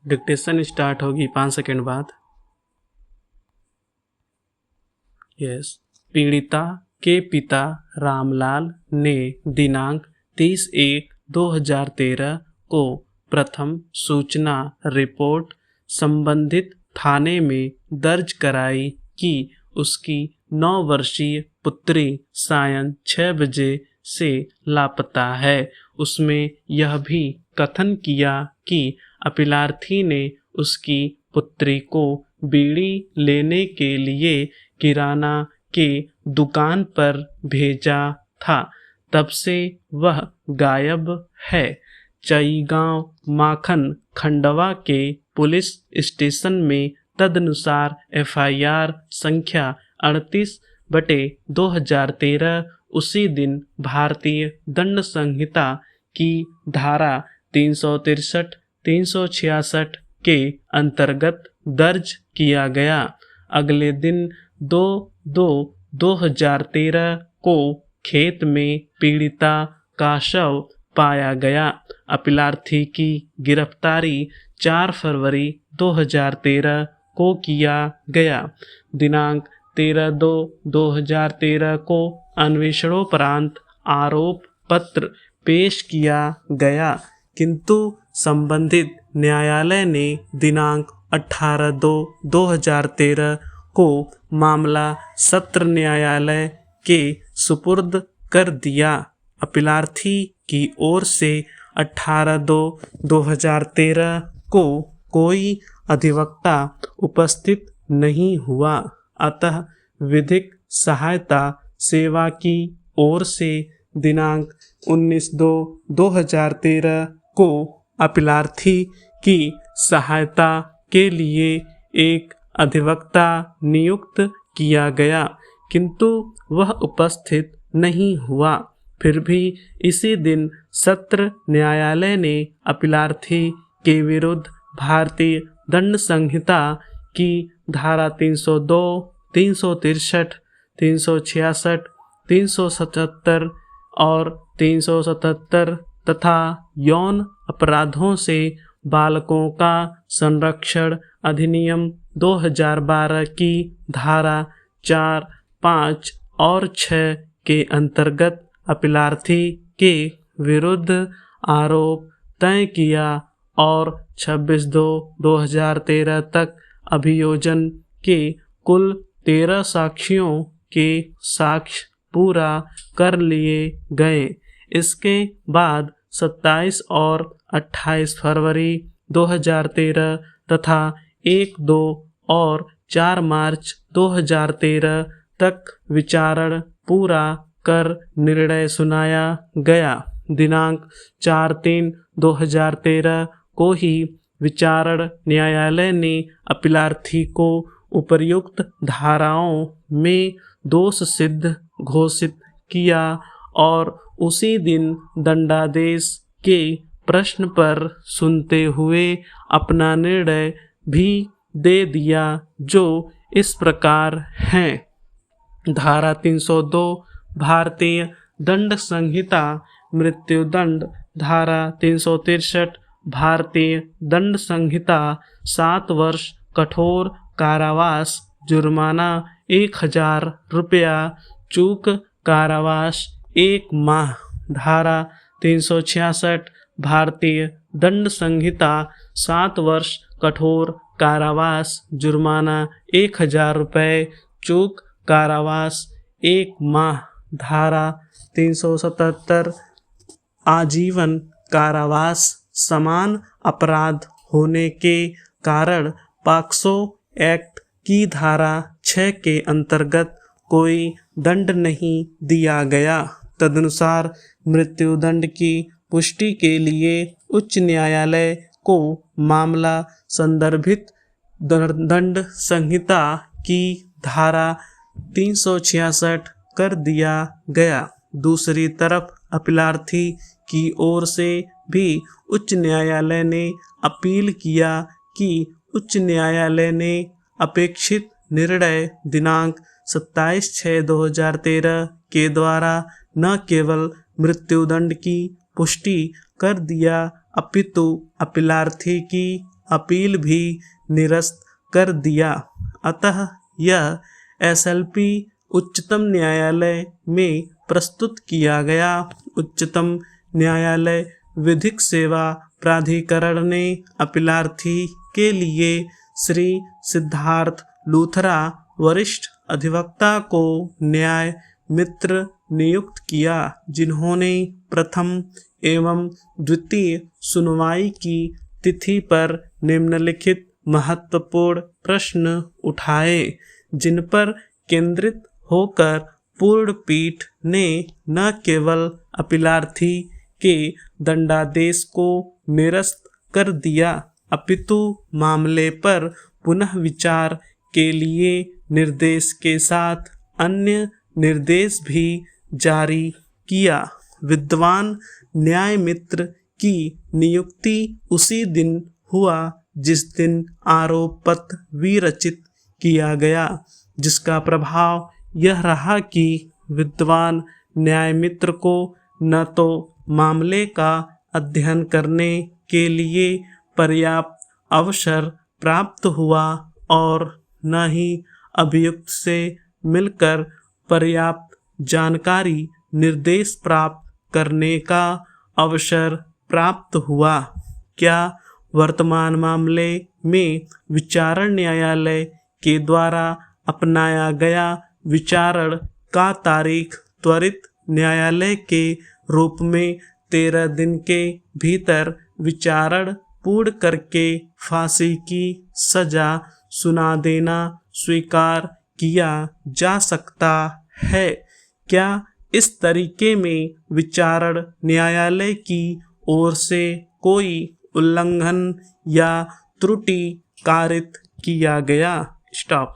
Dictation start होगी 5 second बाद। Yes. पीड़िता के पिता रामलाल ने दिनांक 30/1/2013 को प्रथम सूचना रिपोर्ट संबंधित थाने में दर्ज कराई कि उसकी 9 वर्षीय पुत्री सायं 6 बजे से लापता है। उसमें यह भी कथन किया कि अपीलार्थी ने उसकी पुत्री को बीड़ी लेने के लिए किराना के दुकान पर भेजा था, तब से वह गायब है। चईगांव माखन खंडवा के पुलिस स्टेशन में तदनुसार FIR संख्या 38/2013 उसी दिन भारतीय दंड संहिता की धारा 363, 366 के अंतर्गत दर्ज किया गया। अगले दिन 2/2/2013 को खेत में पीड़िता का शव पाया गया। अपीलार्थी की गिरफ्तारी 4 फरवरी 2013 को किया गया। दिनांक 13/2/2013 को अन्वेषणोपरांत आरोप पत्र पेश किया गया, किंतु संबंधित न्यायालय ने दिनांक 18/2/2013 को मामला सत्र न्यायालय के सुपुर्द कर दिया। अपीलार्थी की ओर से 18/2/2013 को कोई अधिवक्ता उपस्थित नहीं हुआ, अतः विधिक सहायता सेवा की ओर से दिनांक 19/2/2013 को अपीलार्थी की सहायता के लिए एक अधिवक्ता नियुक्त किया गया, किंतु वह उपस्थित नहीं हुआ। फिर भी इसी दिन सत्र न्यायालय ने अपीलार्थी के विरुद्ध भारतीय दंड संहिता की धारा 302, 363, 366, 377 और 377 तथा यौन अपराधों से बालकों का संरक्षण अधिनियम 2012 की धारा 4, 5 और 6 के अंतर्गत अपीलार्थी के विरुद्ध आरोप तय किया और 26/2/2013 तक अभियोजन के कुल 13 साक्षियों के साक्ष्य पूरा कर लिए गए। इसके बाद 27 और 28 फरवरी 2013 तथा 1, 2 और 4 मार्च 2013 तक विचारण पूरा कर निर्णय सुनाया गया। दिनांक 4/3/2013 को ही विचारण न्यायालय ने अपीलार्थी को उपर्युक्त धाराओं में दोष सिद्ध घोषित किया और उसी दिन दंडादेश के प्रश्न पर सुनते हुए अपना निर्णय भी दे दिया, जो इस प्रकार है। धारा 302 भारतीय दंड संहिता मृत्युदंड। धारा 363 भारतीय दंड संहिता 7 वर्ष कठोर कारावास, जुर्माना 1000 रुपया, चूक कारावास 1 माह। धारा 366 भारतीय दंड संहिता 7 वर्ष कठोर कारावास, जुर्माना 1000 रुपये, चूक कारावास 1 माह। धारा 377 आजीवन कारावास। समान अपराध होने के कारण पॉक्सो एक्ट की धारा 6 के अंतर्गत कोई दंड नहीं दिया गया। तदनुसार मृत्युदंड की पुष्टि के लिए उच्च न्यायालय को मामला संदर्भित दंड संहिता की धारा 366 कर दिया गया। दूसरी तरफ अपीलार्थी की ओर से भी उच्च न्यायालय ने अपील किया कि उच्च न्यायालय ने अपेक्षित निर्णय दिनांक 27/6/2013 के द्वारा न केवल मृत्युदंड की पुष्टि कर दिया, अपितु अपीलार्थी की अपील भी निरस्त कर दिया। अतः यह एसएलपी उच्चतम न्यायालय में प्रस्तुत किया गया। उच्चतम न्यायालय विधिक सेवा प्राधिकरण ने अपीलार्थी के लिए श्री सिद्धार्थ लूथरा वरिष्ठ अधिवक्ता को न्याय मित्र नियुक्त किया, जिन्होंने प्रथम एवं द्वितीय सुनवाई की तिथि पर निम्नलिखित महत्वपूर्ण प्रश्न उठाए, जिन पर केंद्रित होकर पूर्ण पीठ ने न केवल अपीलार्थी के दंडादेश को निरस्त कर दिया, अपितु मामले पर पुनः विचार के लिए निर्देश के साथ अन्य निर्देश भी जारी किया। विद्वान न्याय मित्र की नियुक्ति उसी दिन हुआ जिस दिन आरोप पत्र विरचित किया गया, जिसका प्रभाव यह रहा कि विद्वान न्याय मित्र को न तो मामले का अध्ययन करने के लिए पर्याप्त अवसर प्राप्त हुआ और न ही अभियुक्त से मिलकर पर्याप्त जानकारी निर्देश प्राप्त करने का अवसर प्राप्त हुआ। क्या वर्तमान मामले में विचारण न्यायालय के द्वारा अपनाया गया विचारण का तारीख त्वरित न्यायालय के रूप में 13 दिन के भीतर विचारण पूर्ण करके फांसी की सजा सुना देना स्वीकार किया जा सकता है? क्या इस तरीके में विचारण न्यायालय की ओर से कोई उल्लंघन या त्रुटि कारित किया गया? स्टॉप।